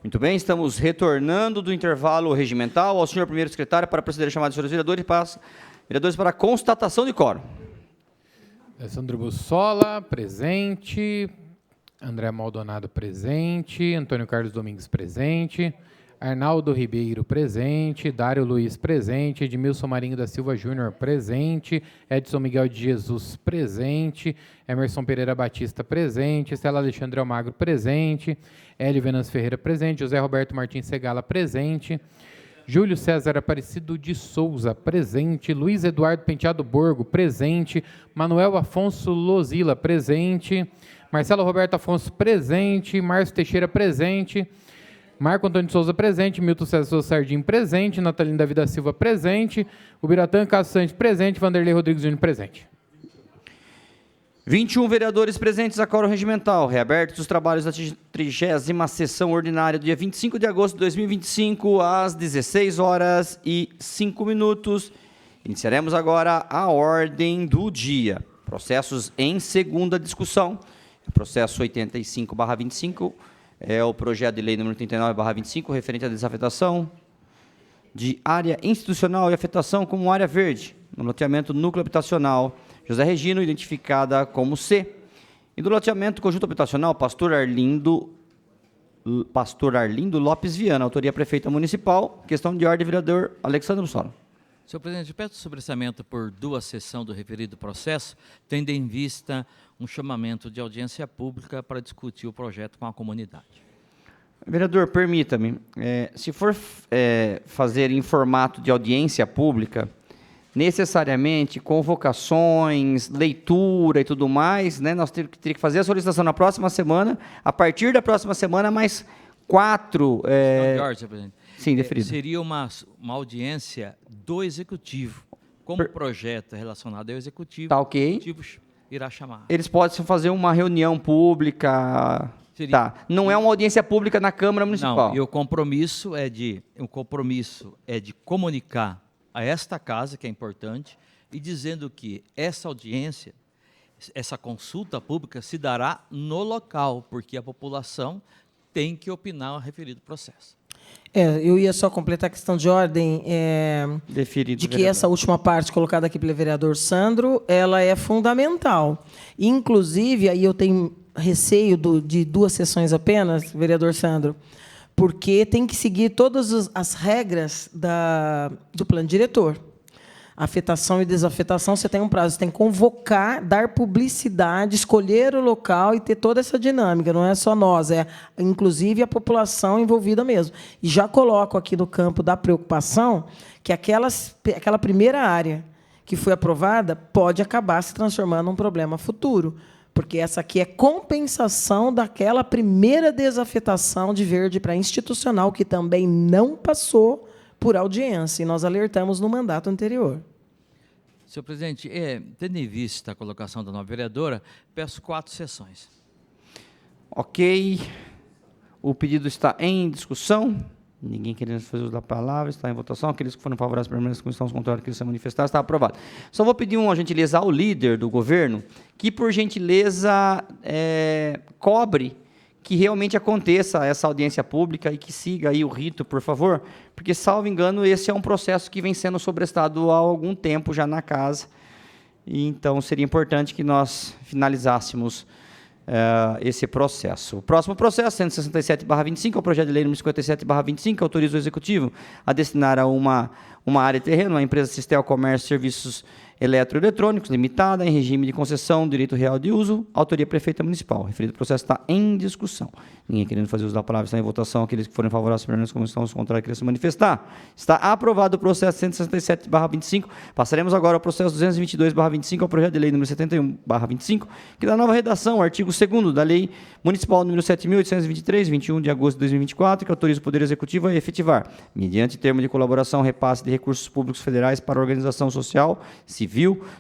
Muito bem, estamos retornando do intervalo regimental ao senhor primeiro secretário para proceder a chamada dos senhores vereadores para a constatação de quórum. Alessandro Bussola, presente. André Maldonado, presente. Antônio Carlos Domingues, presente. Arnaldo Ribeiro, presente. Dário Luiz, presente. Edmilson Marinho da Silva Júnior, presente. Edson Miguel de Jesus, presente. Emerson Pereira Batista, presente. Estela Alexandre Almagro, presente. Hélio Venâncio Ferreira, presente. José Roberto Martins Segala, presente. Júlio César Aparecido de Souza, presente. Luiz Eduardo Penteado Borgo, presente. Manuel Afonso Lozila, presente. Marcelo Roberto Afonso, presente. Márcio Teixeira, presente. Marco Antônio de Souza, presente. Milton César Souza Sardim, presente. Natalino Davi da Silva, presente. Ubiratã Cássio Santos, presente. Vanderlei Rodrigues Júnior, presente. 21 vereadores presentes a quórum regimental. Reabertos os trabalhos da 30ª sessão ordinária do dia 25 de agosto de 2025, às 16h05. Iniciaremos agora a ordem do dia. Processos em segunda discussão. Processo 85/25 é o projeto de lei número 39/25, referente à desafetação de área institucional e afetação como área verde, no loteamento núcleo habitacional José Regino, identificada como C, e do loteamento conjunto habitacional Pastor Arlindo Lopes Viana, autoria prefeita municipal. Questão de ordem, vereador Alexandre Bussola. Senhor presidente, peço sobressamento por duas sessões do referido processo, tendo em vista um chamamento de audiência pública para discutir o projeto com a comunidade. Vereador, permita-me, se for fazer em formato de audiência pública, necessariamente convocações, leitura e tudo mais, né, nós teríamos que fazer a solicitação na próxima semana, a partir da próxima semana, mais 4... Jorge, senhor presidente. Sim, deferido. Seria uma audiência do Executivo. Como o projeto é relacionado ao Executivo, tá, ok. O Executivo irá chamar. Eles podem fazer uma reunião pública... Tá. Não é uma audiência pública na Câmara Municipal. Não, e o compromisso é de comunicar a esta casa, que é importante, e dizendo que essa audiência, essa consulta pública se dará no local, porque a população tem que opinar a referido processo. Eu ia só completar a questão de ordem, Deferido, de que vereador. essa última parte colocada aqui pelo vereador Sandro, ela é fundamental. Inclusive, aí eu tenho receio de duas sessões apenas, vereador Sandro, porque tem que seguir todas as regras do plano diretor. Afetação e desafetação, você tem um prazo, você tem que convocar, dar publicidade, escolher o local e ter toda essa dinâmica. Não é só nós, é inclusive a população envolvida mesmo. E já coloco aqui no campo da preocupação que aquela primeira área que foi aprovada pode acabar se transformando num problema futuro, porque essa aqui é compensação daquela primeira desafetação de verde para institucional, que também não passou por audiência, e nós alertamos no mandato anterior. Senhor presidente, tendo em vista a colocação da nova vereadora, peço 4 sessões. Ok. O pedido está em discussão. Ninguém querendo fazer uso da palavra, está em votação. Aqueles que foram favoráveis à permanência, que estão contrários, que se manifestar, está aprovado. Só vou pedir uma gentileza ao líder do governo, que, por gentileza, cobre que realmente aconteça essa audiência pública e que siga aí o rito, por favor, porque, salvo engano, esse é um processo que vem sendo sobrestado há algum tempo já na casa, e então seria importante que nós finalizássemos esse processo. O próximo processo, 167/25, é o projeto de lei número 57/25, autoriza o Executivo a destinar a uma área de terreno, a empresa Sistel Comércio e Serviços Eletroeletrônicos, limitada, em regime de concessão, direito real de uso, autoria prefeita municipal. O referido processo está em discussão. Ninguém querendo fazer uso da palavra, está em votação. Aqueles que forem favoráveis, como estão os contrários, querem se manifestar. Está aprovado o processo 167/25. Passaremos agora ao processo 222/25, ao projeto de lei número 71/25, que dá nova redação, artigo 2º da Lei Municipal número 7.823, 21 de agosto de 2024, que autoriza o Poder Executivo a efetivar, mediante termo de colaboração, repasse de recursos públicos federais para a organização social, civil,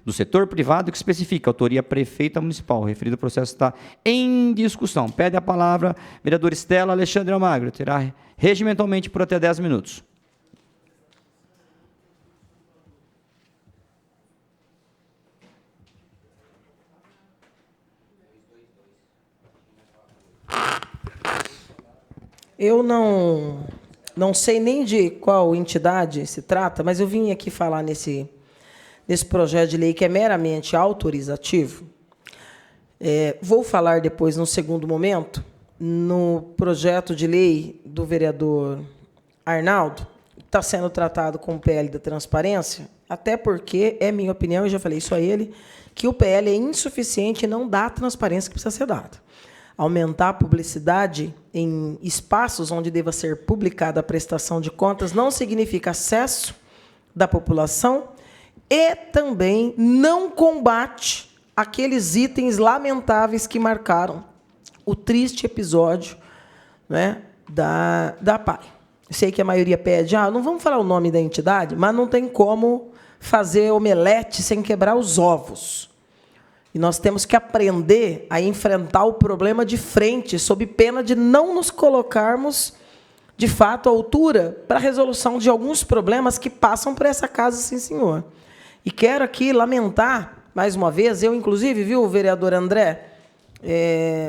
do setor privado, que especifica autoria prefeita municipal. O referido processo está em discussão. Pede a palavra vereador Estela Alexandre Almagro. Terá regimentalmente por até 10 minutos. Eu não sei nem de qual entidade se trata, mas eu vim aqui falar nesse projeto de lei que é meramente autorizativo. Vou falar depois, no segundo momento, no projeto de lei do vereador Arnaldo, que está sendo tratado com o PL da transparência, até porque, é minha opinião, eu já falei isso a ele, que o PL é insuficiente e não dá a transparência que precisa ser dada. Aumentar a publicidade em espaços onde deva ser publicada a prestação de contas não significa acesso da população e também não combate aqueles itens lamentáveis que marcaram o triste episódio, né, da PAI. Eu sei que a maioria pede, não vamos falar o nome da entidade, mas não tem como fazer omelete sem quebrar os ovos. E nós temos que aprender a enfrentar o problema de frente, sob pena de não nos colocarmos, de fato, à altura para a resolução de alguns problemas que passam por essa casa, sim, senhor. E quero aqui lamentar, mais uma vez, eu, inclusive, viu, vereador André,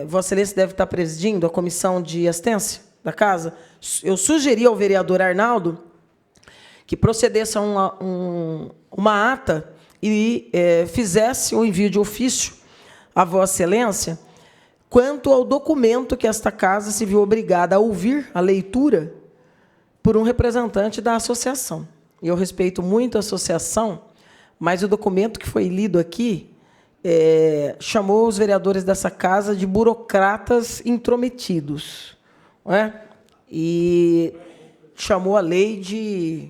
Vossa Excelência deve estar presidindo a comissão de assistência da casa, eu sugeri ao vereador Arnaldo que procedesse a uma ata e fizesse o envio de ofício à Vossa Excelência quanto ao documento que esta casa se viu obrigada a ouvir a leitura por um representante da associação. Eu respeito muito a associação, mas o documento que foi lido aqui chamou os vereadores dessa casa de burocratas intrometidos, não é? E chamou a lei de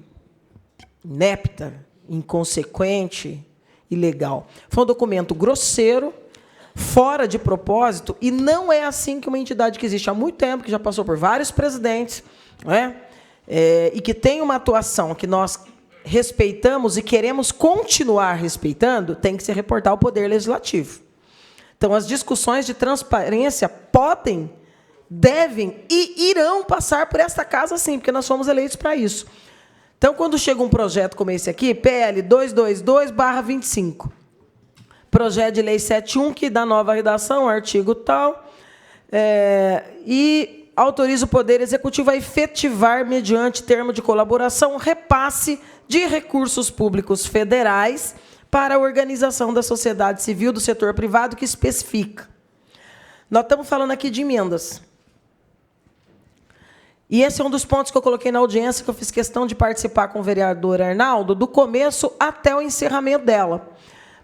inepta, inconsequente, ilegal. Foi um documento grosseiro, fora de propósito, e não é assim que uma entidade que existe há muito tempo, que já passou por vários presidentes, não é? E que tem uma atuação que nós respeitamos e queremos continuar respeitando, tem que se reportar ao Poder Legislativo. Então, as discussões de transparência podem, devem e irão passar por esta casa, sim, porque nós fomos eleitos para isso. Então, quando chega um projeto como esse aqui, PL 222/25, projeto de lei 71, que dá nova redação, artigo tal, e autoriza o Poder Executivo a efetivar, mediante termo de colaboração, repasse de recursos públicos federais para a organização da sociedade civil do setor privado, que especifica. Nós estamos falando aqui de emendas. E esse é um dos pontos que eu coloquei na audiência, que eu fiz questão de participar com o vereador Arnaldo, do começo até o encerramento dela.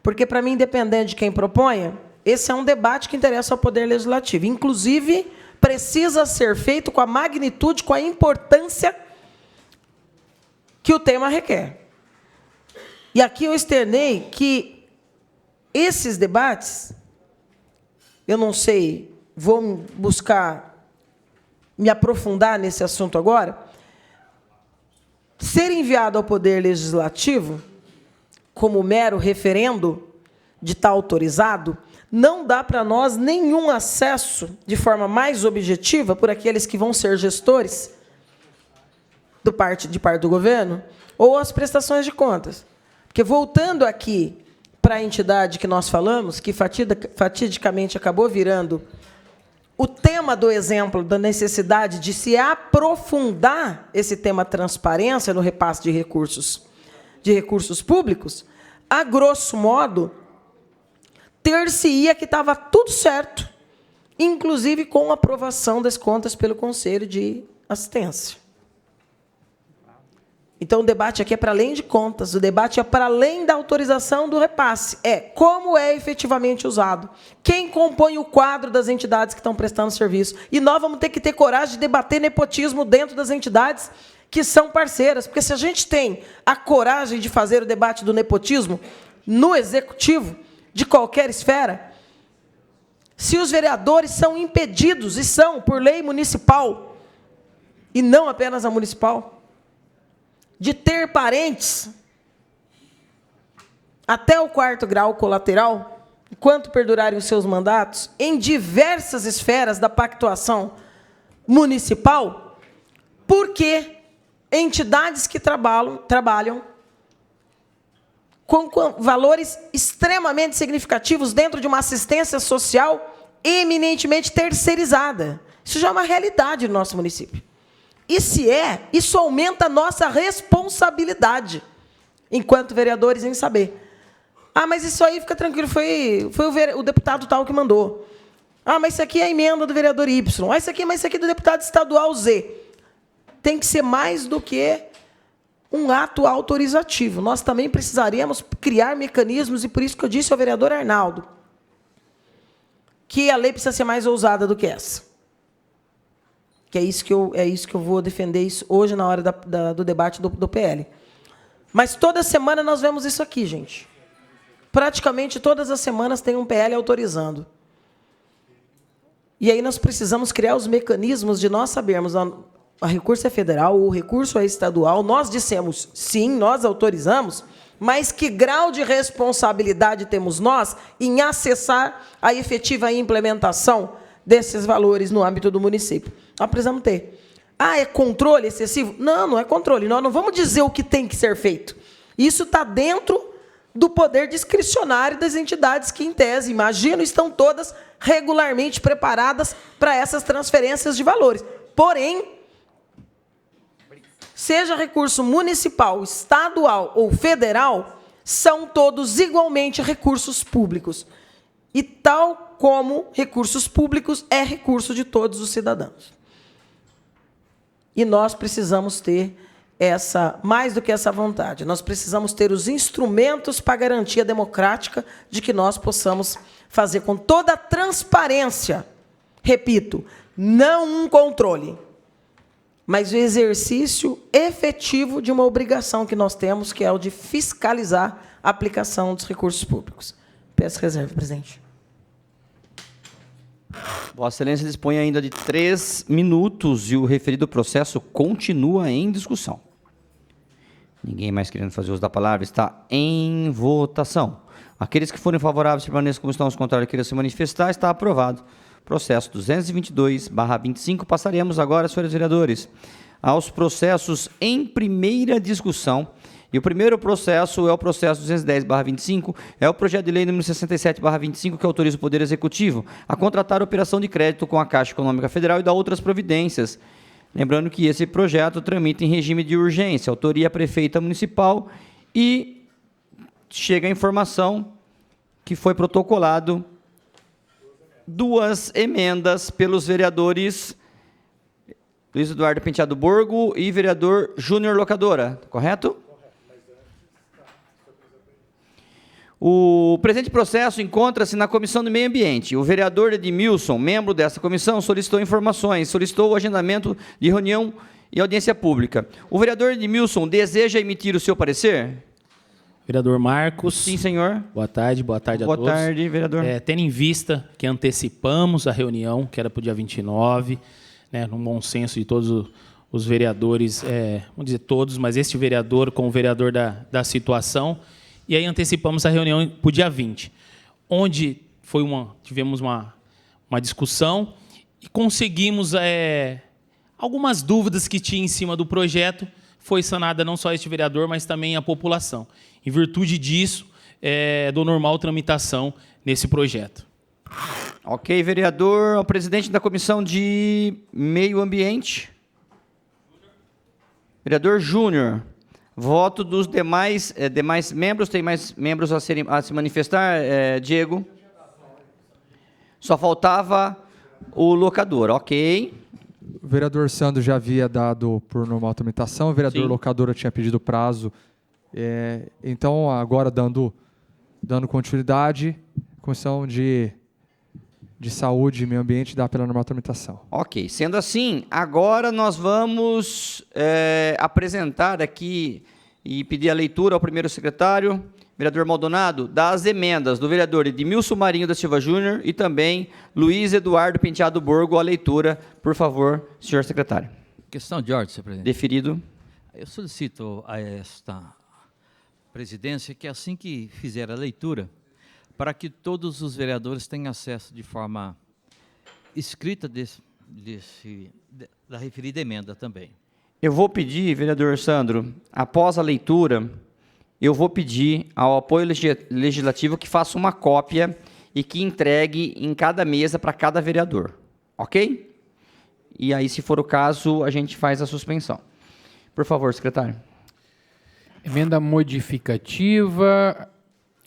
Porque, para mim, independente de quem proponha, esse é um debate que interessa ao Poder Legislativo. Inclusive, precisa ser feito com a magnitude, com a importância que o tema requer. E aqui eu externei que esses debates, eu não sei, vou buscar me aprofundar nesse assunto agora, ser enviado ao Poder Legislativo como mero referendo de estar autorizado, não dá para nós nenhum acesso de forma mais objetiva por aqueles que vão ser gestores de parte do governo ou as prestações de contas. Porque, voltando aqui para a entidade que nós falamos, que fatidicamente acabou virando o tema do exemplo da necessidade de se aprofundar esse tema transparência no repasse de recursos públicos, a grosso modo, ter-se-ia que estava tudo certo, inclusive com a aprovação das contas pelo Conselho de Assistência. Então, o debate aqui é para além de contas, o debate é para além da autorização do repasse. Como é efetivamente usado. Quem compõe o quadro das entidades que estão prestando serviço. E nós vamos ter que ter coragem de debater nepotismo dentro das entidades que são parceiras. Porque se a gente tem a coragem de fazer o debate do nepotismo no Executivo, de qualquer esfera, se os vereadores são impedidos, e são, por lei municipal, e não apenas a municipal, de ter parentes até o 4º grau colateral, enquanto perdurarem os seus mandatos, em diversas esferas da pactuação municipal, porque entidades que trabalham com valores extremamente significativos dentro de uma assistência social eminentemente terceirizada. Isso já é uma realidade no nosso município. E se é, isso aumenta a nossa responsabilidade, enquanto vereadores, em saber. Ah, mas isso aí, fica tranquilo, foi o deputado tal que mandou. Ah, mas isso aqui é a emenda do vereador Y. Ah, isso aqui é do deputado estadual Z. Tem que ser mais do que um ato autorizativo. Nós também precisaríamos criar mecanismos, e por isso que eu disse ao vereador Arnaldo, que a lei precisa ser mais ousada do que essa. Que é isso que eu vou defender isso hoje na hora do debate do PL. Mas toda semana nós vemos isso aqui, gente. Praticamente todas as semanas tem um PL autorizando. E aí nós precisamos criar os mecanismos de nós sabermos, o recurso é federal, o recurso é estadual, nós dissemos sim, nós autorizamos, mas que grau de responsabilidade temos nós em acessar a efetiva implementação desses valores no âmbito do município? Nós precisamos ter. Ah, é controle excessivo? Não, não é controle. Nós não vamos dizer o que tem que ser feito. Isso está dentro do poder discricionário das entidades que, em tese, imagino, estão todas regularmente preparadas para essas transferências de valores. Porém, seja recurso municipal, estadual ou federal, são todos igualmente recursos públicos. E tal como recursos públicos, é recurso de todos os cidadãos. E nós precisamos ter mais do que essa vontade, nós precisamos ter os instrumentos para a garantia democrática de que nós possamos fazer com toda a transparência, repito, não um controle, mas o exercício efetivo de uma obrigação que nós temos, que é o de fiscalizar a aplicação dos recursos públicos. Peço reserva, presidente. Vossa Excelência dispõe ainda de 3 minutos e o referido processo continua em discussão. Ninguém mais querendo fazer uso da palavra, está em votação. Aqueles que forem favoráveis permaneçam como estão, os contrários queiram se manifestar, está aprovado. Processo 222/25. Passaremos agora, senhores vereadores, aos processos em primeira discussão. E o primeiro processo é o processo 210/25, é o projeto de lei número 67/25, que autoriza o Poder Executivo a contratar operação de crédito com a Caixa Econômica Federal e dar outras providências. Lembrando que esse projeto tramita em regime de urgência, autoria prefeita municipal, e chega a informação que foi protocolado 2 emendas pelos vereadores Luiz Eduardo Penteado Borgo e vereador Júnior Locadora, correto? O presente processo encontra-se na Comissão do Meio Ambiente. O vereador Edmilson, membro dessa comissão, solicitou informações, solicitou o agendamento de reunião e audiência pública. O vereador Edmilson deseja emitir o seu parecer? Vereador Marcos. Sim, senhor. Boa tarde a todos. Boa tarde, vereador. Tendo em vista que antecipamos a reunião, que era para o dia 29, num bom senso de todos os vereadores, vamos dizer todos, mas este vereador com o vereador da situação, e aí antecipamos a reunião para o dia 20, onde tivemos uma discussão e conseguimos algumas dúvidas que tinha em cima do projeto, foi sanada não só este vereador, mas também a população. Em virtude disso, dou normal tramitação nesse projeto. Ok, vereador, o presidente da Comissão de Meio Ambiente. Vereador Júnior. Voto dos demais membros. Tem mais membros a se manifestar, Diego? Só faltava o locador, ok. O vereador Sandro já havia dado por normal tramitação, o vereador Sim. Locadora tinha pedido prazo. Então, agora, dando continuidade, a Comissão de Saúde e Meio Ambiente dá pela normal tramitação. Ok, sendo assim, agora nós vamos apresentar aqui e pedir a leitura ao primeiro secretário, vereador Maldonado, das emendas do vereador Edmilson Marinho da Silva Júnior e também Luiz Eduardo Penteado Borgo. A leitura, por favor, senhor secretário. Questão de ordem, senhor presidente. Deferido. Eu solicito a esta presidência que, assim que fizer a leitura, para que todos os vereadores tenham acesso de forma escrita da referida emenda também. Eu vou pedir, vereador Sandro, após a leitura, eu vou pedir ao apoio legislativo que faça uma cópia e que entregue em cada mesa para cada vereador, ok? e aí, se for o caso, a gente faz a suspensão. Por favor, secretário. Emenda modificativa,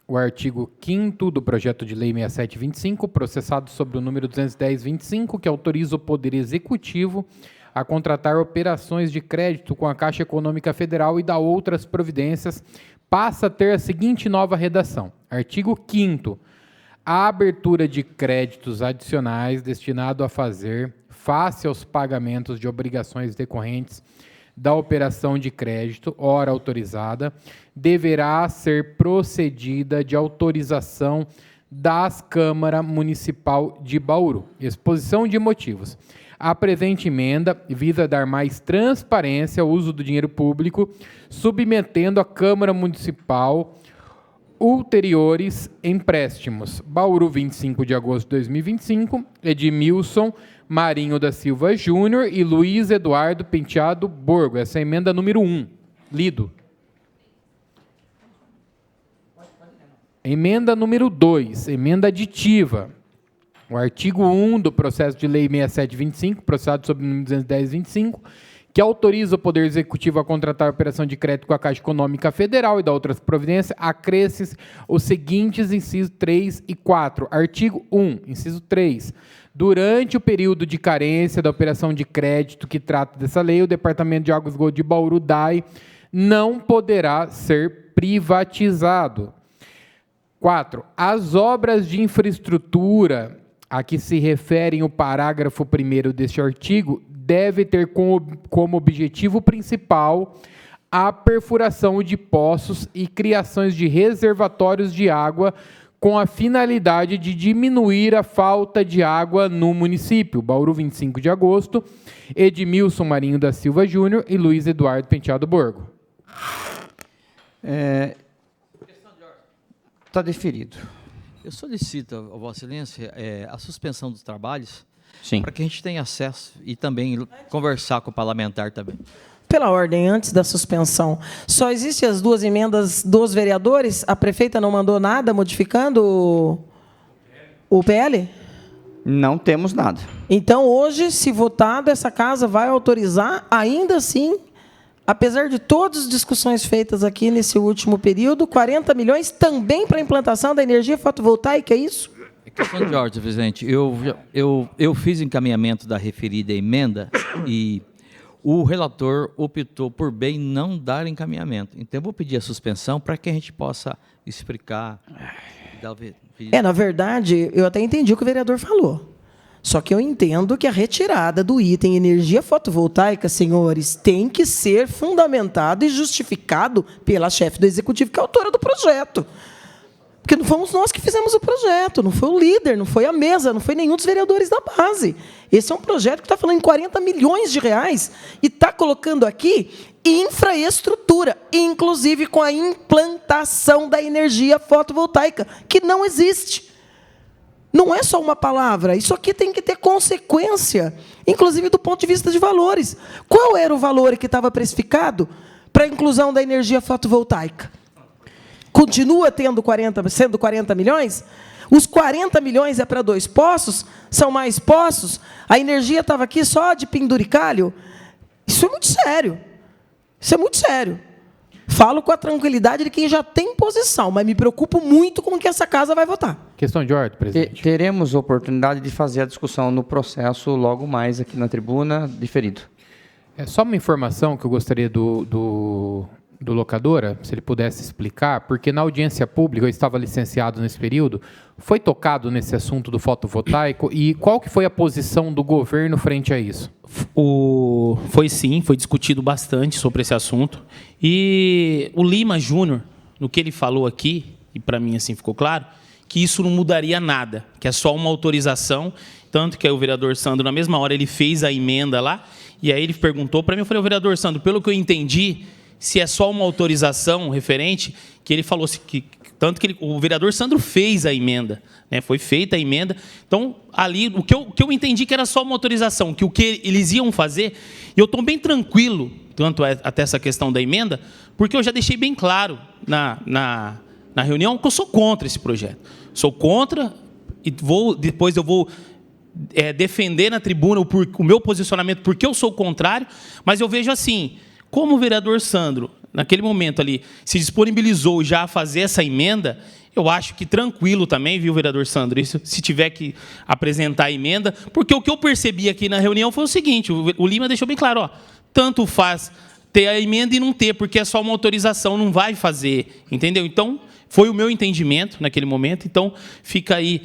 o artigo 5º do projeto de lei 6725, processado sobre o número 21025, que autoriza o Poder Executivo a contratar operações de crédito com a Caixa Econômica Federal e dá outras providências, passa a ter a seguinte nova redação. Artigo 5º. A abertura de créditos adicionais destinado a fazer face aos pagamentos de obrigações decorrentes da operação de crédito, ora autorizada, deverá ser procedida de autorização das Câmara Municipal de Bauru. Exposição de motivos. A presente emenda visa dar mais transparência ao uso do dinheiro público, submetendo a Câmara Municipal ulteriores empréstimos. Bauru, 25 de agosto de 2025, Edmilson Marinho da Silva Júnior e Luiz Eduardo Penteado Borgo. Essa é a emenda número 1. Lido. Emenda número 2, emenda aditiva. O artigo 1 do processo de lei 6725, processado sob o número 21025, que autoriza o Poder Executivo a contratar a operação de crédito com a Caixa Econômica Federal e da outras providências, acresce os seguintes incisos 3 e 4. Artigo 1, inciso 3. Durante o período de carência da operação de crédito que trata dessa lei, o Departamento de Águas e Esgoto de Bauru, DAE, não poderá ser privatizado. 4. As obras de infraestrutura a que se referem o parágrafo 1º deste artigo deve ter como objetivo principal a perfuração de poços e criações de reservatórios de água com a finalidade de diminuir a falta de água no município. Bauru, 25 de agosto, Edmilson Marinho da Silva Júnior e Luiz Eduardo Penteado Borgo. Está deferido. Eu solicito, a Vossa Excelência, a suspensão dos trabalhos, Sim. para que a gente tenha acesso e também conversar com o parlamentar também. Pela ordem, antes da suspensão, só existem as duas emendas dos vereadores? A prefeita não mandou nada modificando o PL? Não temos nada. Então, hoje, se votado, essa casa vai autorizar, ainda assim, apesar de todas as discussões feitas aqui nesse último período, 40 milhões também para a implantação da energia fotovoltaica, é isso? É questão de ordem, presidente. Eu fiz encaminhamento da referida emenda e o relator optou por bem não dar encaminhamento. Então, eu vou pedir a suspensão para que a gente possa explicar. Na verdade, eu até entendi o que o vereador falou. Só que eu entendo que a retirada do item energia fotovoltaica, senhores, tem que ser fundamentado e justificado pela chefe do Executivo, que é a autora do projeto. Porque não fomos nós que fizemos o projeto, não foi o líder, não foi a mesa, não foi nenhum dos vereadores da base. Esse é um projeto que está falando em 40 milhões de reais e está colocando aqui infraestrutura, inclusive com a implantação da energia fotovoltaica, que não existe. Não é só uma palavra, isso aqui tem que ter consequência, inclusive do ponto de vista de valores. Qual era o valor que estava precificado para a inclusão da energia fotovoltaica? Continua sendo 40 milhões? Os 40 milhões é para 2 poços? São mais poços? A energia estava aqui só de penduricalho? Isso é muito sério. Isso é muito sério. Falo com a tranquilidade de quem já tem posição, mas me preocupo muito com o que essa casa vai votar. Questão de ordem, presidente. Teremos oportunidade de fazer a discussão no processo logo mais aqui na tribuna, diferido. É só uma informação que eu gostaria do locadora, se ele pudesse explicar, porque na audiência pública, eu estava licenciado nesse período, foi tocado nesse assunto do fotovoltaico e qual que foi a posição do governo frente a isso? Foi sim, foi discutido bastante sobre esse assunto. E o Lima Júnior, no que ele falou aqui, e para mim assim ficou claro, que isso não mudaria nada, que é só uma autorização, tanto que aí o vereador Sandro, na mesma hora, ele fez a emenda lá, e aí ele perguntou para mim, eu falei, vereador Sandro, pelo que eu entendi, se é só uma autorização referente, que ele falou que tanto que o vereador Sandro fez a emenda, né? Foi feita a emenda. Então, ali, o que eu entendi que era só uma autorização, que o que eles iam fazer, e eu estou bem tranquilo, tanto até essa questão da emenda, porque eu já deixei bem claro na reunião que eu sou contra esse projeto. Sou contra, e depois eu vou defender na tribuna o meu posicionamento, porque eu sou contrário, mas eu vejo assim, como o vereador Sandro, naquele momento ali, se disponibilizou já a fazer essa emenda, eu acho que tranquilo também, viu, vereador Sandro, isso, se tiver que apresentar a emenda, porque o que eu percebi aqui na reunião foi o seguinte, o Lima deixou bem claro, ó, tanto faz ter a emenda e não ter, porque é só uma autorização, não vai fazer, entendeu? Então, foi o meu entendimento naquele momento, então fica aí,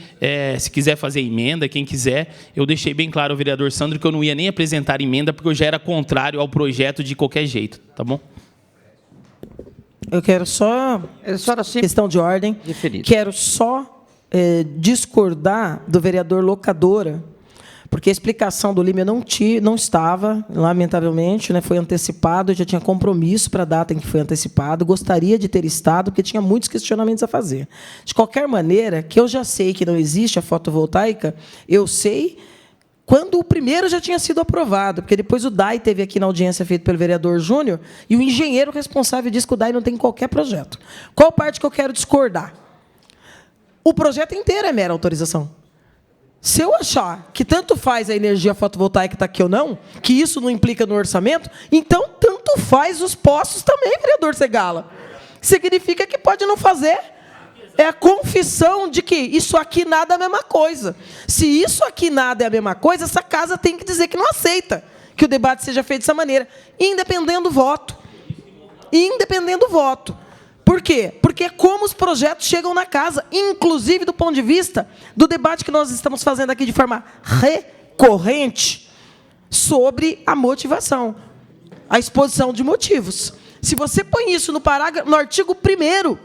se quiser fazer emenda, quem quiser, eu deixei bem claro ao vereador Sandro que eu não ia nem apresentar emenda, porque eu já era contrário ao projeto de qualquer jeito, tá bom? Eu quero só, questão de ordem, quero só discordar do vereador Locadora, porque a explicação do Lima não estava, lamentavelmente, né, foi antecipado, eu já tinha compromisso para a data em que foi antecipado, gostaria de ter estado, porque tinha muitos questionamentos a fazer. De qualquer maneira, que eu já sei que não existe a fotovoltaica, eu sei quando o primeiro já tinha sido aprovado, porque depois o DAI teve aqui na audiência feita pelo vereador Júnior, e o engenheiro responsável disse que o DAI não tem qualquer projeto. Qual parte que eu quero discordar? O projeto inteiro é mera autorização. Se eu achar que tanto faz a energia fotovoltaica que está aqui ou não, que isso não implica no orçamento, então tanto faz os postos também, vereador Segala. Significa que pode não fazer. É a confissão de que isso aqui nada é a mesma coisa. Se isso aqui nada é a mesma coisa, essa casa tem que dizer que não aceita que o debate seja feito dessa maneira, independendo do voto. Independendo do voto. Por quê? Porque é como os projetos chegam na casa, inclusive do ponto de vista do debate que nós estamos fazendo aqui de forma recorrente sobre a motivação, a exposição de motivos. Se você põe isso no artigo 1º,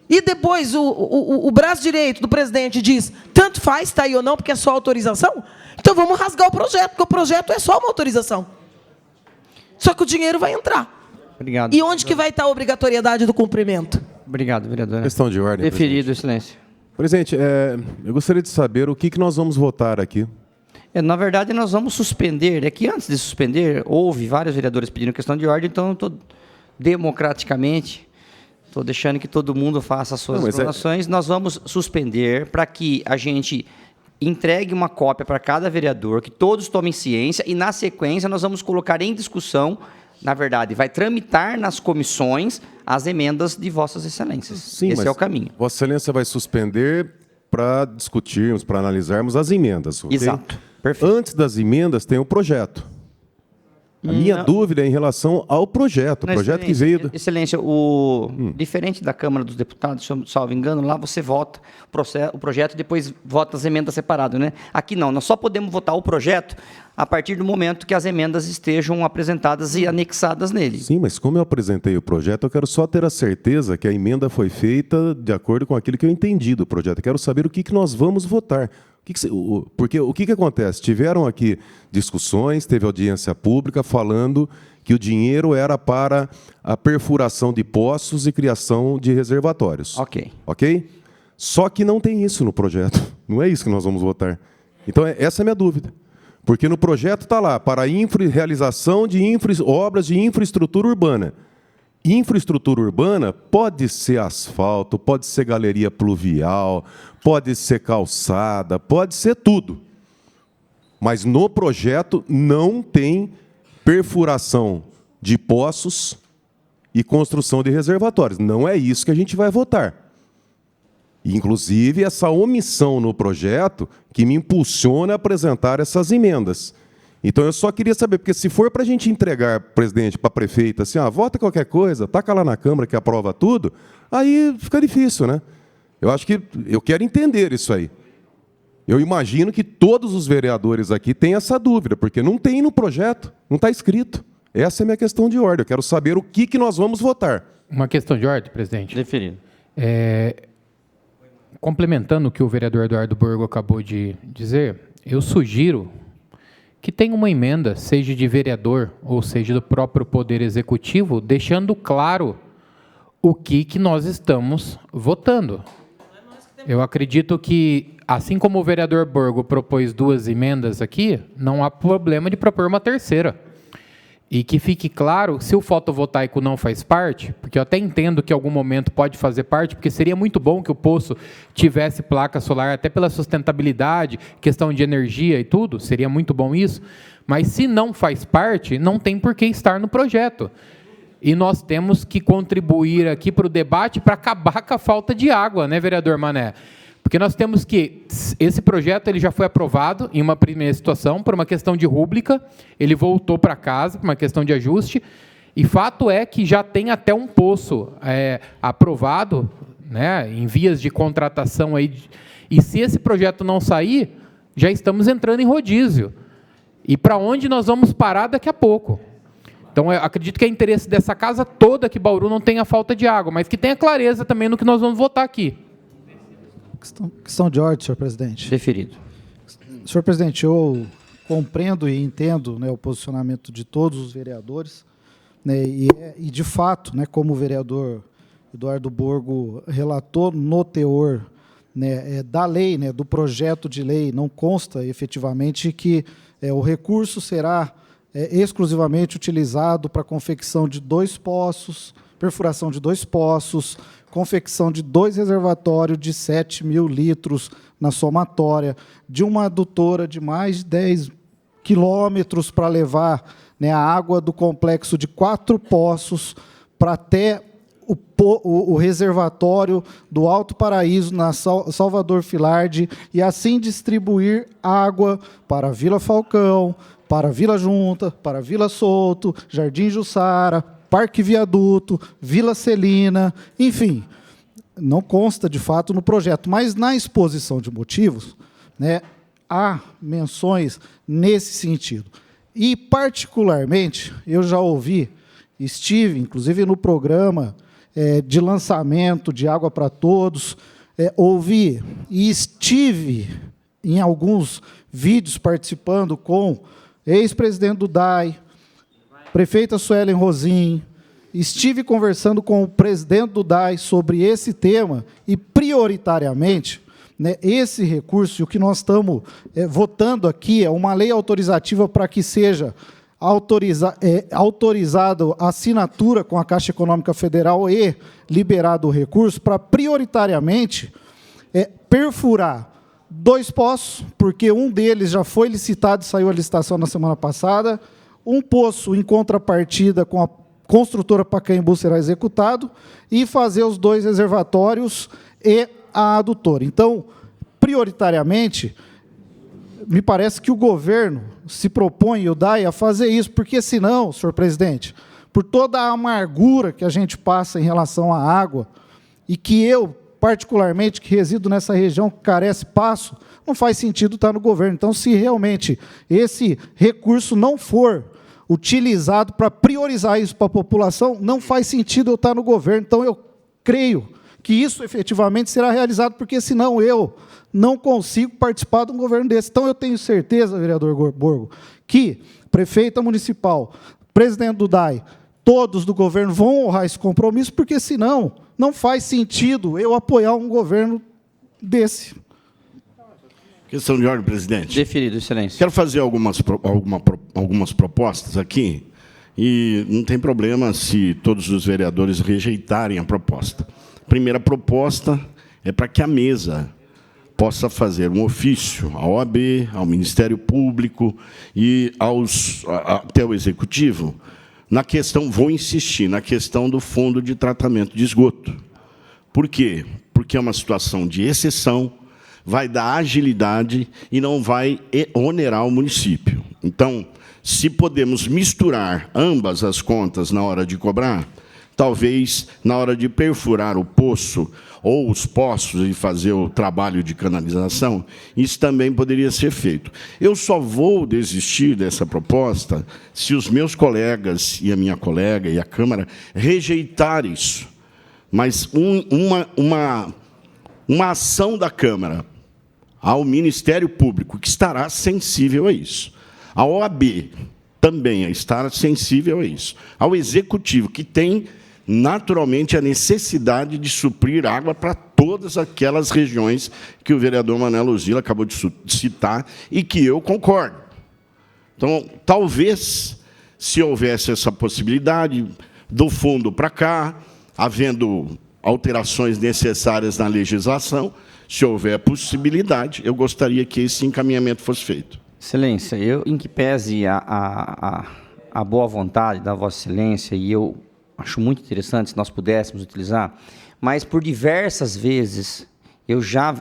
e depois o braço direito do presidente diz, tanto faz, está aí ou não, porque é só autorização, então vamos rasgar o projeto, porque o projeto é só uma autorização. Só que o dinheiro vai entrar. Obrigado. E onde que vai estar a obrigatoriedade do cumprimento? Obrigado, vereadora. Questão de ordem. Deferido, excelência. Presidente, eu gostaria de saber o que nós vamos votar aqui. Na verdade, nós vamos suspender. É que antes de suspender, houve vários vereadores pedindo questão de ordem, então eu estou democraticamente, estou deixando que todo mundo faça as suas explanações. Nós vamos suspender para que a gente entregue uma cópia para cada vereador, que todos tomem ciência, e na sequência nós vamos colocar em discussão. Na verdade, vai tramitar nas comissões as emendas de Vossas Excelências. Sim, esse é o caminho. Vossa Excelência vai suspender para discutirmos, para analisarmos as emendas. Okay? Exato. Perfeito. Antes das emendas tem o projeto. A minha dúvida é em relação ao projeto. O projeto que veio... Excelência, diferente da Câmara dos Deputados, se eu salvo engano, lá você vota o projeto e depois vota as emendas separadas, né? Aqui não, nós só podemos votar o projeto a partir do momento que as emendas estejam apresentadas e anexadas nele. Sim, mas como eu apresentei o projeto, eu quero só ter a certeza que a emenda foi feita de acordo com aquilo que eu entendi do projeto. Eu quero saber o que nós vamos votar. Porque o que acontece? Tiveram aqui discussões, teve audiência pública falando que o dinheiro era para a perfuração de poços e criação de reservatórios. Ok. Ok? Só que não tem isso no projeto. Não é isso que nós vamos votar. Então, essa é a minha dúvida. Porque no projeto está lá, para realização de obras de infraestrutura urbana. Infraestrutura urbana pode ser asfalto, pode ser galeria pluvial, pode ser calçada, pode ser tudo. Mas no projeto não tem perfuração de poços e construção de reservatórios. Não é isso que a gente vai votar. Inclusive, essa omissão no projeto que me impulsiona a apresentar essas emendas. Então, eu só queria saber, porque se for para a gente entregar, presidente, para a prefeita, assim, vota qualquer coisa, taca lá na Câmara que aprova tudo, aí fica difícil, né? Eu acho que eu quero entender isso aí. Eu imagino que todos os vereadores aqui têm essa dúvida, porque não tem no projeto, não está escrito. Essa é a minha questão de ordem. Eu quero saber o que nós vamos votar. Uma questão de ordem, presidente. Deferido. Complementando o que o vereador Eduardo Borgo acabou de dizer, eu sugiro que tenha uma emenda, seja de vereador ou seja do próprio Poder Executivo, deixando claro o que nós estamos votando. Eu acredito que, assim como o vereador Borgo propôs 2 emendas aqui, não há problema de propor uma terceira. E que fique claro, se o fotovoltaico não faz parte, porque eu até entendo que em algum momento pode fazer parte, porque seria muito bom que o poço tivesse placa solar, até pela sustentabilidade, questão de energia e tudo, seria muito bom isso, mas se não faz parte, não tem por que estar no projeto. E nós temos que contribuir aqui para o debate para acabar com a falta de água, né, vereador Mané? Porque nós temos que... Esse projeto ele já foi aprovado em uma primeira situação, por uma questão de rúbrica, ele voltou para casa, por uma questão de ajuste, e fato é que já tem até um poço aprovado, né, em vias de contratação. Aí, e se esse projeto não sair, já estamos entrando em rodízio. E para onde nós vamos parar daqui a pouco? Então, eu acredito que é interesse dessa casa toda que Bauru não tenha falta de água, mas que tenha clareza também no que nós vamos votar aqui. Questão de ordem, senhor presidente. Deferido. Senhor presidente, eu compreendo e entendo, né, o posicionamento de todos os vereadores, né, e de fato, né, como o vereador Eduardo Borgo relatou no teor, né, da lei, né, do projeto de lei, não consta efetivamente que o recurso será exclusivamente utilizado para confecção de 2 poços, perfuração de 2 poços, confecção de 2 reservatórios de 7.000 litros na somatória, de uma adutora de mais de 10 quilômetros para levar, né, a água do complexo de 4 poços para até o reservatório do Alto Paraíso, na Salvador Filardi, e assim distribuir água para Vila Falcão, para Vila Junta, para Vila Souto, Jardim Jussara, Parque Viaduto, Vila Celina, enfim, não consta de fato no projeto, mas na exposição de motivos, né, há menções nesse sentido. E, particularmente, eu já ouvi, estive, inclusive, no programa de lançamento de Água para Todos, ouvi e estive em alguns vídeos participando com ex-presidente do DAI, prefeita Suelen Rosim, estive conversando com o presidente do DAI sobre esse tema e, prioritariamente, né, esse recurso, e o que nós estamos votando aqui é uma lei autorizativa para que seja autorizado a assinatura com a Caixa Econômica Federal e liberado o recurso para, prioritariamente, perfurar 2 poços, porque um deles já foi licitado e saiu a licitação na semana passada, um poço em contrapartida com a construtora Pacaembu será executado, e fazer os 2 reservatórios e a adutora. Então, prioritariamente, me parece que o governo se propõe, e o DAI, a fazer isso, porque senão, senhor presidente, por toda a amargura que a gente passa em relação à água, e que eu, particularmente, que resido nessa região, que carece passo, não faz sentido estar no governo. Então, se realmente esse recurso não for utilizado para priorizar isso para a população, não faz sentido eu estar no governo. Então, eu creio que isso efetivamente será realizado, porque senão eu não consigo participar de um governo desse. Então, eu tenho certeza, vereador Borgo, que prefeita municipal, presidente do DAI, todos do governo vão honrar esse compromisso, porque senão não faz sentido eu apoiar um governo desse. Questão de ordem, presidente. Deferido, excelência. Quero fazer algumas propostas aqui, e não tem problema se todos os vereadores rejeitarem a proposta. A primeira proposta é para que a mesa possa fazer um ofício à OAB, ao Ministério Público e até o Executivo, na questão, vou insistir, na questão do Fundo de Tratamento de Esgoto. Por quê? Porque é uma situação de exceção, vai dar agilidade e não vai onerar o município. Então, se podemos misturar ambas as contas na hora de cobrar, talvez, na hora de perfurar o poço ou os poços e fazer o trabalho de canalização, isso também poderia ser feito. Eu só vou desistir dessa proposta se os meus colegas e a minha colega e a Câmara rejeitarem isso. Mas uma ação da Câmara ao Ministério Público, que estará sensível a isso, a OAB também estará sensível a isso, ao Executivo, que tem naturalmente a necessidade de suprir água para todas aquelas regiões que o vereador Manuel Luzila acabou de citar e que eu concordo. Então, talvez, se houvesse essa possibilidade, do fundo para cá, havendo alterações necessárias na legislação, se houver possibilidade, eu gostaria que esse encaminhamento fosse feito. Excelência, em que pese a boa vontade da Vossa Excelência, e eu acho muito interessante se nós pudéssemos utilizar, mas por diversas vezes eu já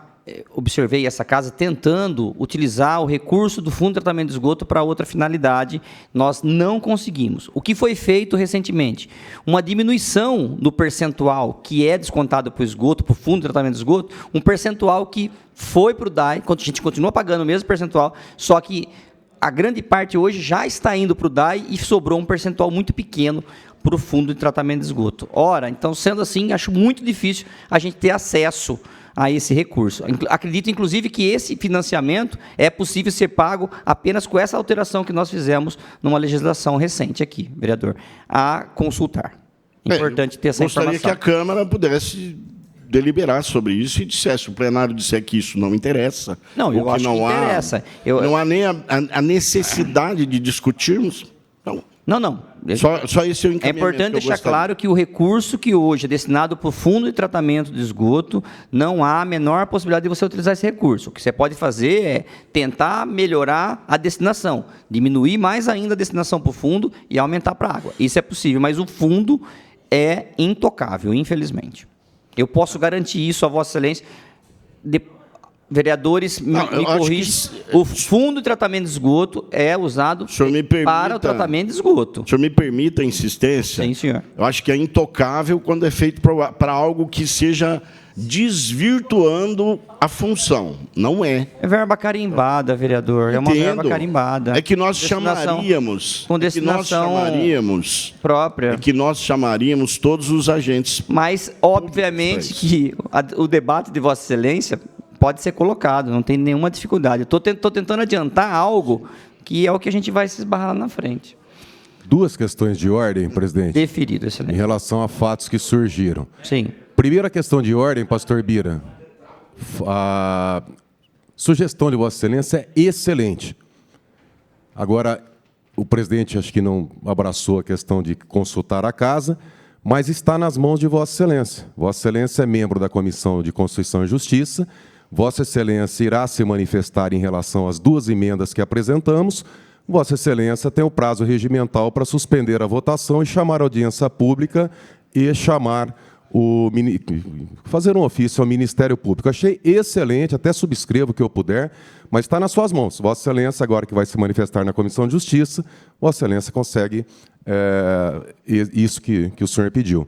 observei essa casa tentando utilizar o recurso do Fundo de Tratamento de Esgoto para outra finalidade, nós não conseguimos. O que foi feito recentemente? Uma diminuição do percentual que é descontado para o esgoto, para o Fundo de Tratamento de Esgoto, um percentual que foi para o DAI, a gente continua pagando o mesmo percentual, só que a grande parte hoje já está indo para o DAI e sobrou um percentual muito pequeno para o Fundo de Tratamento de Esgoto. Ora, então, sendo assim, acho muito difícil a gente ter acesso a esse recurso. Acredito, inclusive, que esse financiamento é possível ser pago apenas com essa alteração que nós fizemos numa legislação recente aqui, vereador, a consultar. Importante ter essa informação. Gostaria que a Câmara pudesse deliberar sobre isso e dissesse, o plenário disser que isso não interessa. Não, eu acho que interessa. Não há nem a necessidade de discutirmos. Não. Só esse é o encaminhamento. É importante deixar claro que o recurso que hoje é destinado para o Fundo de Tratamento de Esgoto, não há a menor possibilidade de você utilizar esse recurso. O que você pode fazer é tentar melhorar a destinação, diminuir mais ainda a destinação para o fundo e aumentar para a água. Isso é possível, mas o fundo é intocável, infelizmente. Eu posso garantir isso a Vossa Excelência. Vereadores, me corrigem. O Fundo de Tratamento de Esgoto é usado para o tratamento de esgoto. O senhor me permita a insistência? Sim, senhor. Eu acho que é intocável quando é feito para algo que seja desvirtuando a função. Não é. É verba carimbada, vereador. É uma verba carimbada. É que nós chamaríamos... Com destinação própria. É que nós chamaríamos todos os agentes. Mas, obviamente, que o debate de Vossa Excelência pode ser colocado, não tem nenhuma dificuldade. Estou tentando adiantar algo que é o que a gente vai se esbarrar lá na frente. Duas questões de ordem, presidente. Deferido, excelente. Em relação a fatos que surgiram. Sim. Primeira questão de ordem, pastor Bira. A sugestão de Vossa Excelência é excelente. Agora, o presidente acho que não abraçou a questão de consultar a casa, mas está nas mãos de Vossa Excelência. Vossa Excelência é membro da Comissão de Constituição e Justiça. Vossa Excelência irá se manifestar em relação às duas emendas que apresentamos. Vossa Excelência tem o prazo regimental para suspender a votação e chamar a audiência pública e fazer um ofício ao Ministério Público. Achei excelente, até subscrevo o que eu puder, mas está nas suas mãos. Vossa Excelência, agora que vai se manifestar na Comissão de Justiça, Vossa Excelência consegue isso que o senhor pediu.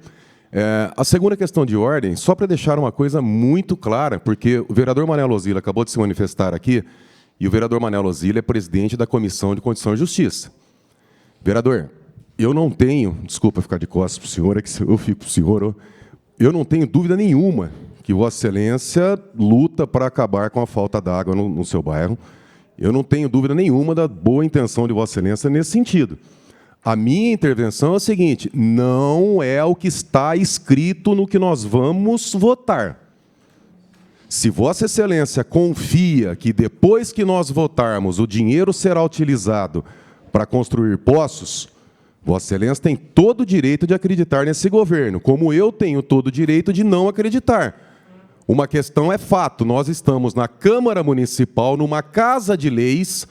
A segunda questão de ordem, só para deixar uma coisa muito clara, porque o vereador Manel Ozila acabou de se manifestar aqui, e o vereador Manel Ozila é presidente da Comissão de Constituição e Justiça. Vereador, eu não tenho, desculpa ficar de costas para o senhor, é que eu fico para o senhor, eu não tenho dúvida nenhuma que Vossa Excelência luta para acabar com a falta d'água no seu bairro. Eu não tenho dúvida nenhuma da boa intenção de Vossa Excelência nesse sentido. A minha intervenção é o seguinte, não é o que está escrito no que nós vamos votar. Se Vossa Excelência confia que depois que nós votarmos o dinheiro será utilizado para construir poços, Vossa Excelência tem todo o direito de acreditar nesse governo, como eu tenho todo o direito de não acreditar. Uma questão é fato, nós estamos na Câmara Municipal, numa casa de leis.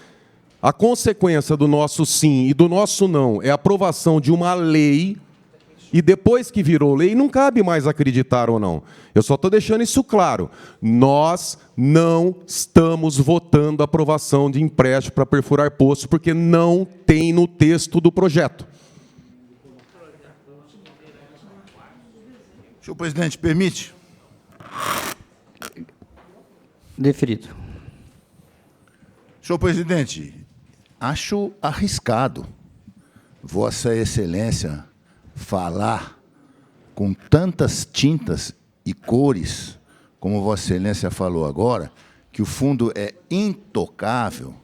A consequência do nosso sim e do nosso não é a aprovação de uma lei, e depois que virou lei, não cabe mais acreditar ou não. Eu só estou deixando isso claro. Nós não estamos votando a aprovação de empréstimo para perfurar poço, porque não tem no texto do projeto. Senhor presidente, permite? Deferido. Senhor presidente, acho arriscado Vossa Excelência falar com tantas tintas e cores, como Vossa Excelência falou agora, que o fundo é intocável,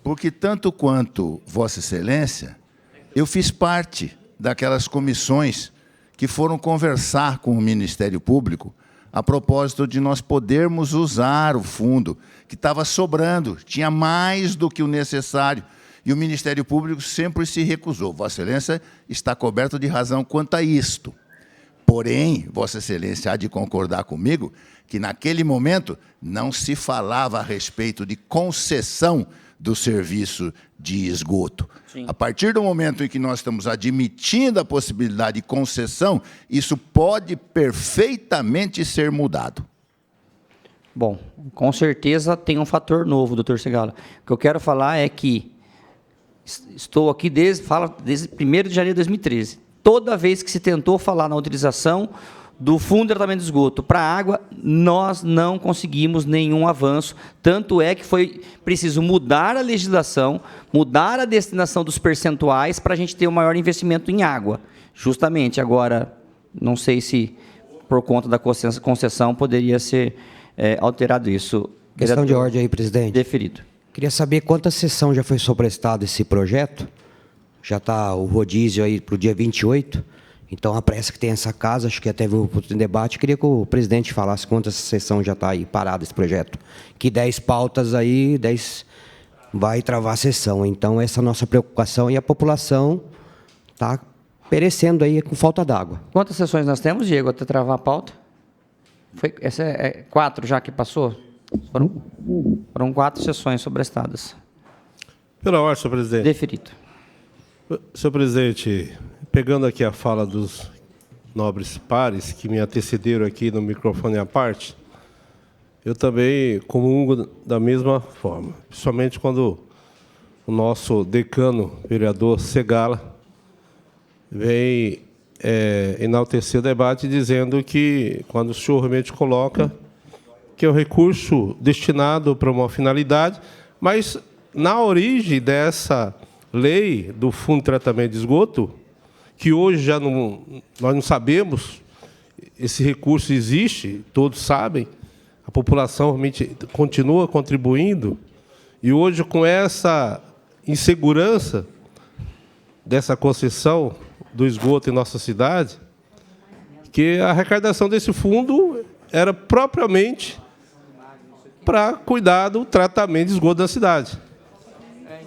porque tanto quanto Vossa Excelência, eu fiz parte daquelas comissões que foram conversar com o Ministério Público a propósito de nós podermos usar o fundo, que estava sobrando, tinha mais do que o necessário. e o Ministério Público sempre se recusou. Vossa Excelência está coberto de razão quanto a isto. Porém, Vossa Excelência há de concordar comigo que, naquele momento, não se falava a respeito de concessão do serviço de esgoto. Sim. A partir do momento em que nós estamos admitindo a possibilidade de concessão, isso pode perfeitamente ser mudado. Bom, com certeza tem um fator novo, doutor Segala. O que eu quero falar é que estou aqui desde 1º de janeiro de 2013. Toda vez que se tentou falar na utilização do fundo de tratamento de esgoto para a água, nós não conseguimos nenhum avanço. Tanto é que foi preciso mudar a legislação, mudar a destinação dos percentuais para a gente ter um maior investimento em água. Justamente, agora, não sei se por conta da concessão poderia ser alterado isso. Questão de ordem aí, presidente. Deferido. Queria saber quanta sessão já foi sobrestado esse projeto. Já está o rodízio aí para o dia 28. Então, a pressa que tem essa casa, acho que até teve um debate, queria que o presidente falasse quantas sessão já está aí parada esse projeto. Que 10 pautas aí, 10 vai travar a sessão. Então, essa é a nossa preocupação e a população está perecendo aí com falta d'água. Quantas sessões nós temos, Diego, até travar a pauta? Essa é 4 já que passou? Foram 4 sessões sobrestadas. Pela ordem, senhor presidente. Deferido. Senhor presidente, pegando aqui a fala dos nobres pares que me antecederam aqui no microfone à parte, eu também comungo da mesma forma, principalmente quando o nosso decano, vereador Segala, vem enaltecer o debate dizendo que, quando o senhor realmente coloca que é um recurso destinado para uma finalidade, mas na origem dessa lei do Fundo de Tratamento de Esgoto, que hoje já nós não sabemos, esse recurso existe, todos sabem, a população realmente continua contribuindo, e hoje, com essa insegurança dessa concessão do esgoto em nossa cidade, que a arrecadação desse fundo era propriamente para cuidar do tratamento de esgoto da cidade.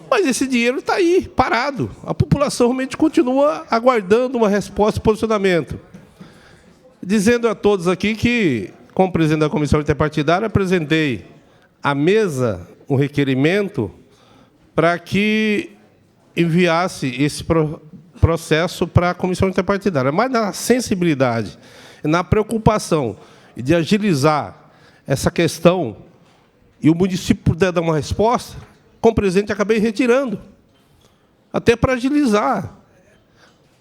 Mas esse dinheiro está aí, parado. A população realmente continua aguardando uma resposta e posicionamento. Dizendo a todos aqui que, como presidente da Comissão Interpartidária, apresentei à mesa um requerimento para que enviasse esse processo para a Comissão Interpartidária. Mas na sensibilidade, na preocupação de agilizar essa questão e o município puder dar uma resposta, como presidente, acabei retirando, até para agilizar.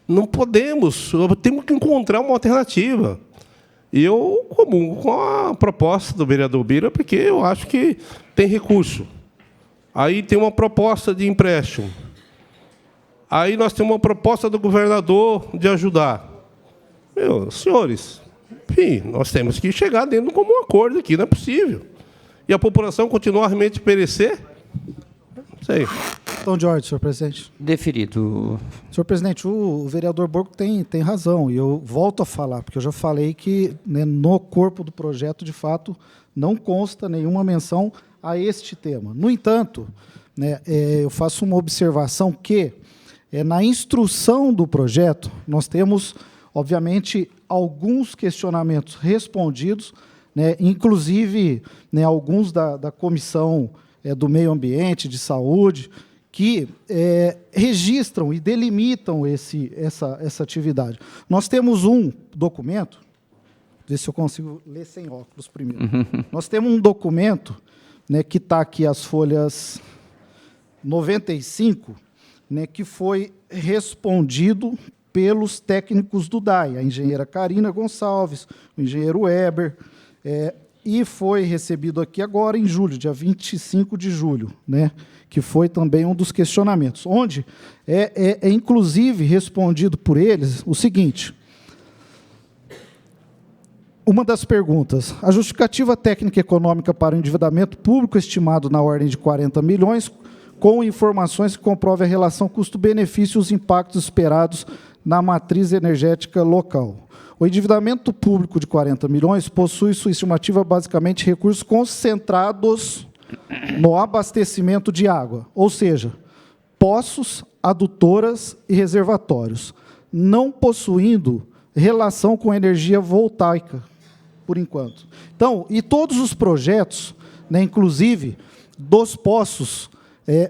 Não podemos, temos que encontrar uma alternativa. E eu comungo com a proposta do vereador Bira, porque eu acho que tem recurso. Aí tem uma proposta de empréstimo. Aí nós temos uma proposta do governador de ajudar. Senhores, enfim, nós temos que chegar dentro de um comum acordo aqui, não é possível. E a população continuar realmente perecer? Sei. Então, de ordem, senhor presidente. Deferido. Senhor presidente, o vereador Borgo tem razão, e eu volto a falar, porque eu já falei que, né, no corpo do projeto, de fato, não consta nenhuma menção a este tema. No entanto, né, eu faço uma observação que, na instrução do projeto, nós temos, obviamente, alguns questionamentos respondidos, né, inclusive, né, alguns da comissão do meio ambiente, de saúde, que registram e delimitam essa atividade. Nós temos um documento, ver se eu consigo ler sem óculos primeiro. Nós temos um documento, né, que está aqui as folhas 95, né, que foi respondido pelos técnicos do DAI, a engenheira Karina Gonçalves, o engenheiro Weber, e foi recebido aqui agora em julho, dia 25 de julho, né, que foi também um dos questionamentos, onde inclusive respondido por eles o seguinte: uma das perguntas, a justificativa técnica e econômica para o endividamento público estimado na ordem de 40 milhões, com informações que comprovem a relação custo-benefício e os impactos esperados na matriz energética local. O endividamento público de 40 milhões possui sua estimativa basicamente recursos concentrados no abastecimento de água, ou seja, poços, adutoras e reservatórios, não possuindo relação com energia voltaica, por enquanto. Então, e todos os projetos, né, inclusive dos poços,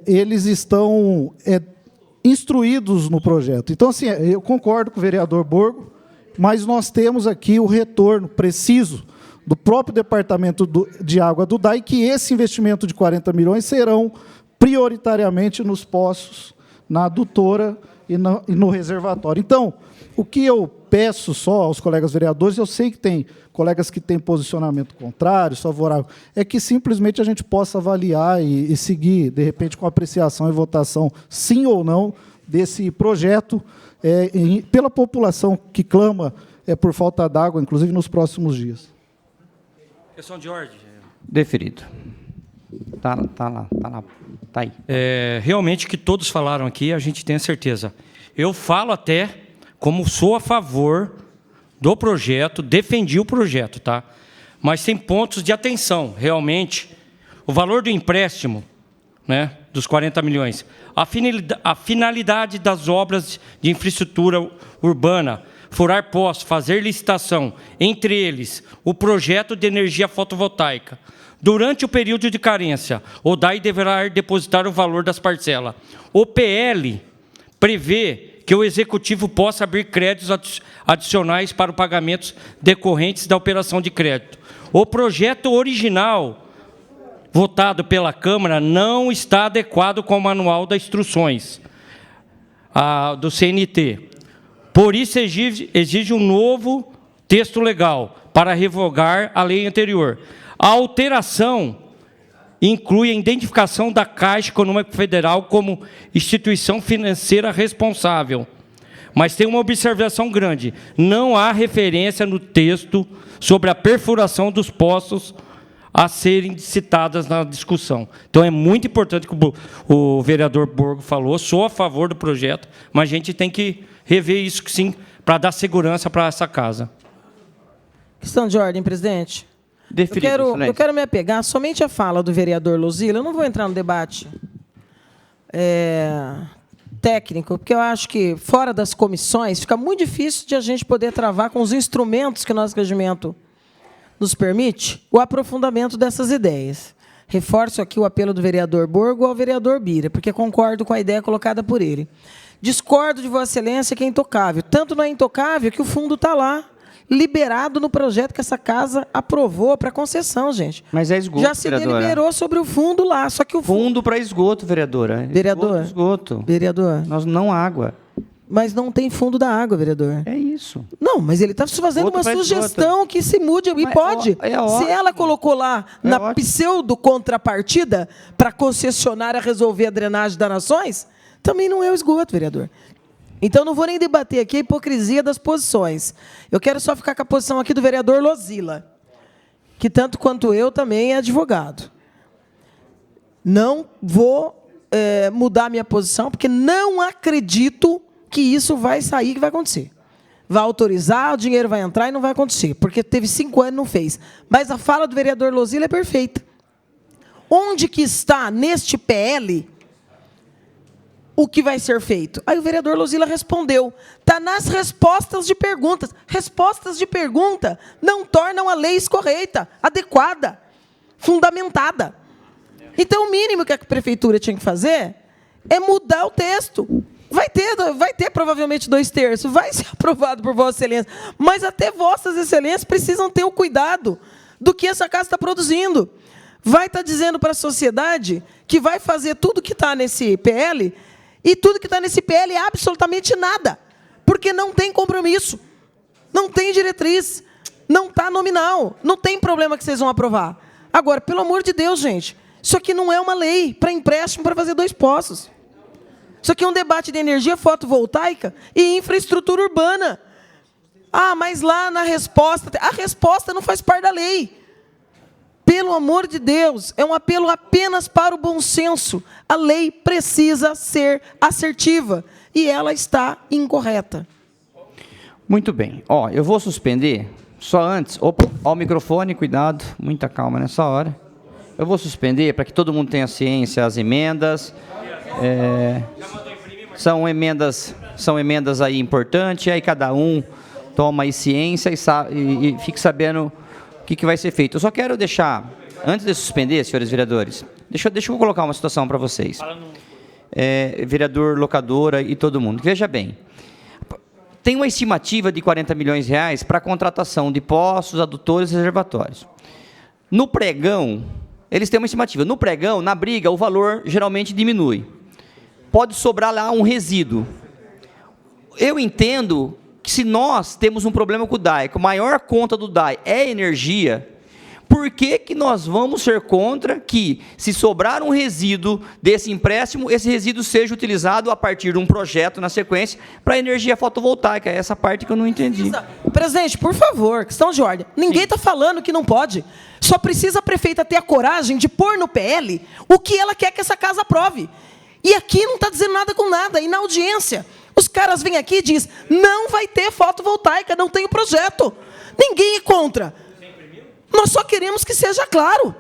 eles estão instruídos no projeto. Então, assim, eu concordo com o vereador Borgo, mas nós temos aqui o retorno preciso do próprio Departamento de Água do DAI, que esse investimento de 40 milhões serão prioritariamente nos poços, na adutora e no reservatório. Então, o que eu peço só aos colegas vereadores, eu sei que tem colegas que têm posicionamento contrário, favorável, é que simplesmente a gente possa avaliar e seguir, de repente, com apreciação e votação, sim ou não, desse projeto, pela população que clama por falta d'água, inclusive nos próximos dias. Questão de ordem. Deferido. Tá aí. Realmente, o que todos falaram aqui, a gente tem a certeza. Eu falo até como sou a favor do projeto, defendi o projeto, tá? Mas tem pontos de atenção, realmente. O valor do empréstimo, né, dos 40 milhões, a finalidade das obras de infraestrutura urbana, furar postos, fazer licitação, entre eles, o projeto de energia fotovoltaica. Durante o período de carência, o DAI deverá depositar o valor das parcelas. O PL prevê que o Executivo possa abrir créditos adicionais para pagamentos decorrentes da operação de crédito. O projeto original, votado pela Câmara, não está adequado com o manual das instruções do CNT. Por isso, exige um novo texto legal para revogar a lei anterior. A alteração inclui a identificação da Caixa Econômica Federal como instituição financeira responsável. Mas tem uma observação grande. Não há referência no texto sobre a perfuração dos poços a serem citadas na discussão. Então, é muito importante que o vereador Borgo falou. Sou a favor do projeto, mas a gente tem que rever isso, sim, para dar segurança para essa casa. Questão de ordem, presidente. Deferido, eu quero me apegar somente à fala do vereador Luzila. Eu não vou entrar no debate técnico, porque eu acho que, fora das comissões, fica muito difícil de a gente poder travar com os instrumentos que o nosso regimento nos permite o aprofundamento dessas ideias. Reforço aqui o apelo do vereador Borgo ao vereador Bira, porque concordo com a ideia colocada por ele. Discordo de Vossa Excelência que é intocável. Tanto não é intocável que o fundo está lá, liberado no projeto que essa casa aprovou para concessão, gente. Mas é esgoto, já se vereadora. deliberou sobre o fundo lá, só que o fundo para esgoto, vereadora. Vereador. Esgoto. Vereador. Nós não água. Mas não tem fundo da água, vereador. É isso. Não, mas ele está fazendo uma sugestão que se mude, e pode. Se ela colocou lá na pseudo-contrapartida para a concessionária resolver a drenagem das nações, também não é o esgoto, vereador. Então, não vou nem debater aqui a hipocrisia das posições. Eu quero só ficar com a posição aqui do vereador Luzila, que, tanto quanto eu, também é advogado. Não vou mudar minha posição, porque não acredito que isso vai sair, que vai acontecer. Vai autorizar, o dinheiro vai entrar e não vai acontecer, porque teve 5 anos e não fez. Mas a fala do vereador Luzila é perfeita. Onde que está, neste PL, o que vai ser feito? Aí o vereador Luzila respondeu. Está nas respostas de perguntas. Respostas de pergunta não tornam a lei escorreita, adequada, fundamentada. Então, o mínimo que a prefeitura tinha que fazer é mudar o texto. Vai ter provavelmente 2/3, vai ser aprovado por Vossa Excelência, mas até Vossas Excelências precisam ter o cuidado do que essa casa está produzindo. Vai estar dizendo para a sociedade que vai fazer tudo que está nesse PL, e tudo que está nesse PL é absolutamente nada, porque não tem compromisso, não tem diretriz, não está nominal, não tem problema que vocês vão aprovar. Agora, pelo amor de Deus, gente, isso aqui não é uma lei para empréstimo para fazer 2 poços. Isso aqui é um debate de energia fotovoltaica e infraestrutura urbana. Ah, mas lá na resposta... A resposta não faz parte da lei. Pelo amor de Deus, é um apelo apenas para o bom senso. A lei precisa ser assertiva e ela está incorreta. Muito bem. Ó, eu vou suspender, só antes... Opa, ó o microfone, cuidado, muita calma nessa hora. Eu vou suspender para que todo mundo tenha ciência, as emendas... São emendas aí importantes, aí cada um toma aí ciência e fique sabendo o que vai ser feito. Eu só quero deixar, antes de suspender, senhores vereadores, deixa eu colocar uma situação para vocês. Vereador, locadora e todo mundo. Veja bem, tem uma estimativa de 40 milhões de reais para a contratação de poços, adutores e reservatórios. No pregão, eles têm uma estimativa. No pregão, na briga, o valor geralmente diminui. Pode sobrar lá um resíduo. Eu entendo que se nós temos um problema com o DAE, que a maior conta do DAE é energia, por que nós vamos ser contra que, se sobrar um resíduo desse empréstimo, esse resíduo seja utilizado a partir de um projeto na sequência para energia fotovoltaica? É essa parte que eu não entendi. Presidente, por favor, questão de ordem. Ninguém está falando que não pode. Só precisa a prefeita ter a coragem de pôr no PL o que ela quer que essa casa aprove. E aqui não está dizendo nada com nada. E na audiência, os caras vêm aqui e dizem, não vai ter fotovoltaica, não tem o projeto. Ninguém é contra. Nós só queremos que seja claro.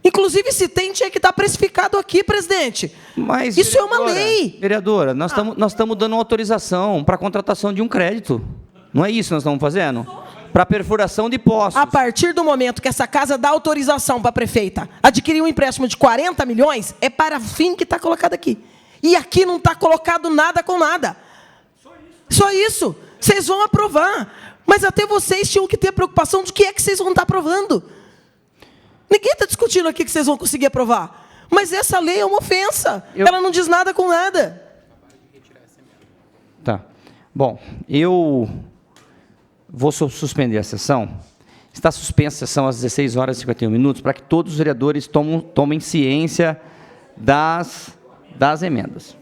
Inclusive, se tem, tinha que estar precificado aqui, presidente. Mas, isso é uma lei. Vereadora, nós estamos dando autorização para a contratação de um crédito. Não é isso que nós estamos fazendo? Para perfuração de poços. A partir do momento que essa casa dá autorização para a prefeita adquirir um empréstimo de 40 milhões, é para fim que está colocado aqui. E aqui não está colocado nada com nada. Só isso. Vocês vão aprovar. Mas até vocês tinham que ter preocupação de que é que vocês vão estar aprovando. Ninguém está discutindo aqui que vocês vão conseguir aprovar. Mas essa lei é uma ofensa. Ela não diz nada com nada. Tá. Bom, eu vou suspender a sessão. Está suspensa a sessão às 16 horas e 51 minutos para que todos os vereadores tomem ciência das emendas.